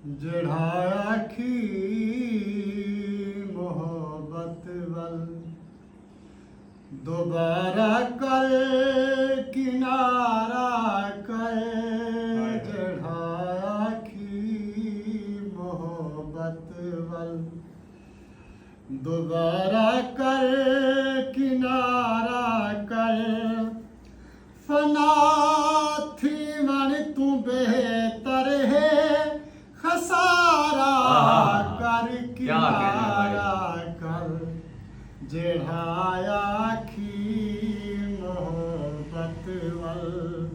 ਜਿਹੜਾ ਆਖੀ ਮੁਹੱਬਤ ਵੱਲ ਦੁਬਾਰਾ ਕਰ ਕਿਨਾਰਾ ਕਰ ਜਿਹੜਾ ਆਖੀ ਮੁਹੱਬਤ ਵੱਲ ਦੁਬਾਰਾ ਕਰ ਕਿਨਾਰਾ ਕਰ ਫਨਾ ਥੀ ਮਨ ਤੂੰ ਬਿਹਤਰ ਹੈ ਖਸਾਰਾ ਕਰ ਕਿਨਾਰਾ ਕਰ ਜਿਹੜਾ ਆਖੀ ਮੁਹੱਬਤ ਵੱਲ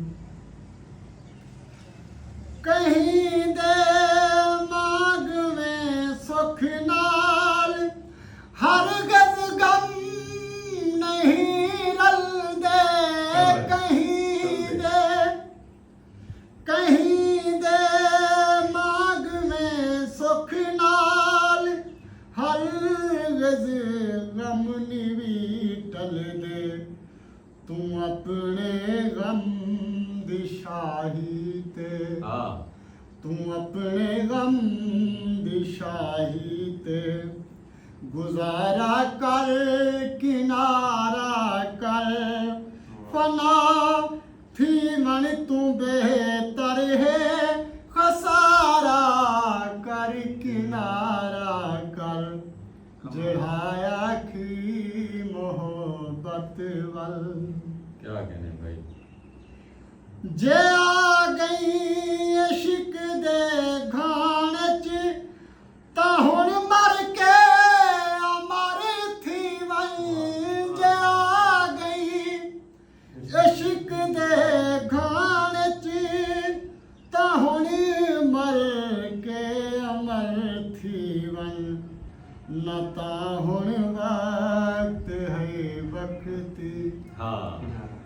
ਕਹੀਂ ਦੇ ਮਾਗਵੇਂ ਸੁਖ ਨਾਲ ਹਰ ਗਜ਼ ਗਮ ਨਹੀਂ ਰਲਦੇ ਕਹੀਂ ਦੇ ਮਾਗਵੇਂ ਸੁਖ ਨਾਲ ਹਰ ਗਜ਼ ਗਮ ਨਹੀਂ ਟਲਦੇ ਤੂੰ ਆਪਣੇ ਗਮ ਦੀ ਸ਼ਾਹੀ ਤੇ ਤੂੰ ਆਪਣੇ ਗਮ ਦੀ ਸ਼ਾਹੀ ਤੇ ਗੁਜ਼ਾਰਾ ਕਰ ਕਿਨਾਰਾ ਕਰ ਫਨਾ ਥੀ ਮਨ ਤੂੰ ਬਿਹਤਰ ਹੈ ਖਸਾਰਾ ਕਰ ਕਿਨਾਰਾ ਕਰ ਜਿਹੜਾ ਆਖੀ ਮੁਹੱਬਤ ਵੱਲ क्या कहने भाई ਜੇ ਆ ਗਈ ਇਸ਼ਕ ਦੇ ਘਾਣ ਚ ਤਾਂ ਹੁਣ ਮਰ ਕੇ ਅਮਰ ਥੀ ਵਈ ਜੇ ਆ ਗਈ ਇਸ਼ਕ ਦੇ ਘਾਣ ਚ ਤਾਂ ਹੁਣ ਮਰ ਕੇ ਅਮਰ ਥੀ ਵਈ ਨਾ ਤਾਂ ਹੁਣ ਵਕਤ ਹੈ ਵਕਤੀ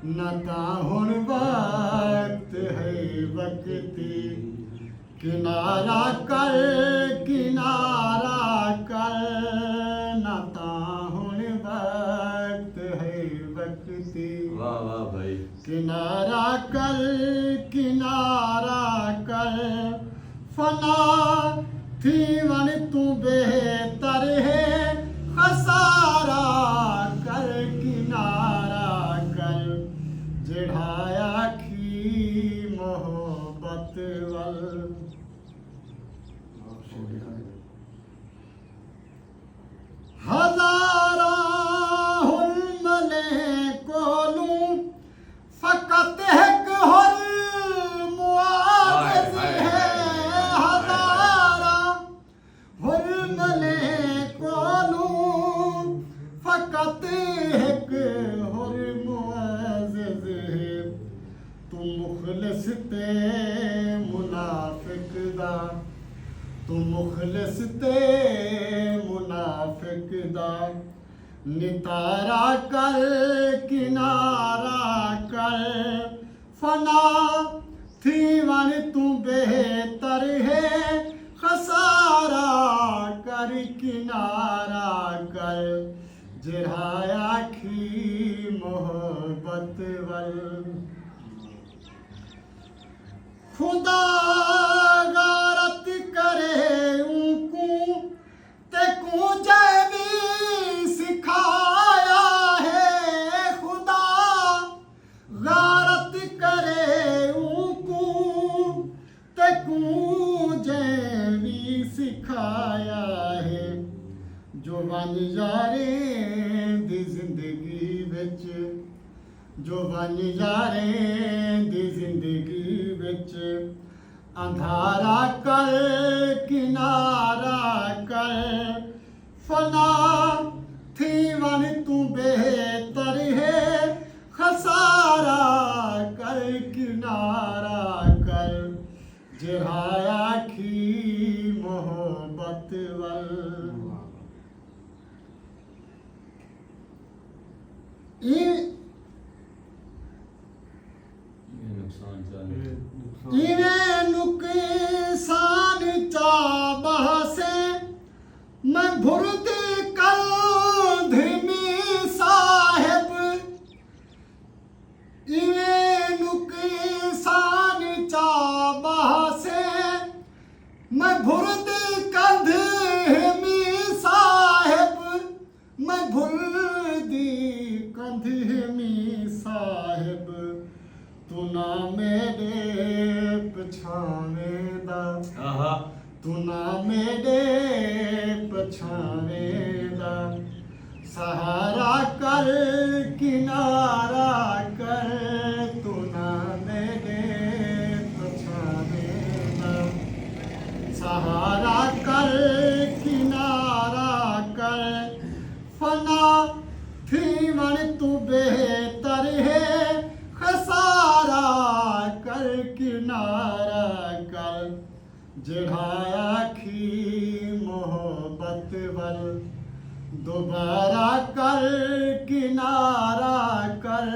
ਨਾ ਤਾਂ ਹੁਣ ਵਕਤ ਹੈ ਵਕਤੀ ਕਿਨਾਰਾ ਕਰ ਨਾ ਤਾਂ ਹੁਣ ਵਕਤ ਹੈ ਵਕਤੀ वाह वाह भाई ਕਿਨਾਰਾ ਕਰ ਫਨਾ ਥੀ ਵਨ ਤੂੰ ਬਿਹਤਰ ਹੈ ਖਸਾਰਾ ਕਰ ਕਿਨਾਰਾ ਕਰ ਜਿਹੜਾ ਆਖੀ ਮੁਹੱਬਤ ਵੱਲ ਹਜ਼ਾਰਾਂ ਹੁਰਮਲੇ ਕੋਲੋਂ ਫਕਤ ਇੱਕ ਹੁਰ ਮੁਆਜ਼ ਹੈ ਹਜ਼ਾਰਾਂ ਹੁਰਮਲੇ ਕੋਲੋਂ ਫਕਤ ਇੱਕ ਹੁਰ ਮੁਆਜ਼ ਹੈ ਤੂੰ ਮੁਖਲਿਸ ਤੇ ਮੁਨਾਫਿਕ ਦਾ ਤੂੰ ਮੁਖਲਿਸ ਤੇ ਮੁਨਾਫਿਕ ਦਾ ਨਿਤਾਰਾ ਕਰ ਕਿਨਾਰਾ ਕਰ ਫਨਾ ਥੀ ਵਨ ਤੂੰ ਬਿਹਤਰ ਹੈ ਖਸਾਰਾ ਕਰ ਕਿਨਾਰਾ ਕਰ ਜਿਹੜਾ ਆਖੀ ਮੁਹੱਬਤ ਵੱਲ खुदा गारत करे उनको ते कुंजे भी सिखाया है खुदा गारत करे उनको ते कुंजे भी सिखाया है जो बन यारे दी जिंदगी विच जो बन यारे दी जिंदगी विच अंधारा कर किनारा कर फना थी वन तू बेहतर है खसारा कर किनारा कर ਜਿਹੜਾ आखी मोहब्बत वल इवें नुकसान चा बहसे मैं भुरदी कल धिमी साहिब इवें नुकसान चा बहसे मैं भुरदी कंध हिमी साहिब मैं भुरदी कंध हिमी साहिब तू ना मेरे पछावेंदा आहा तू ना मेरे पछावेंदा सहारा कर किनारा कर तू ना मेरे पछावेंदा सहारा कर किनारा कर फना थीवन तू बेहतर है खसारा कर किनारा कर जिढ़ा आखी मोहब्बत वल दोबारा कर किनारा कर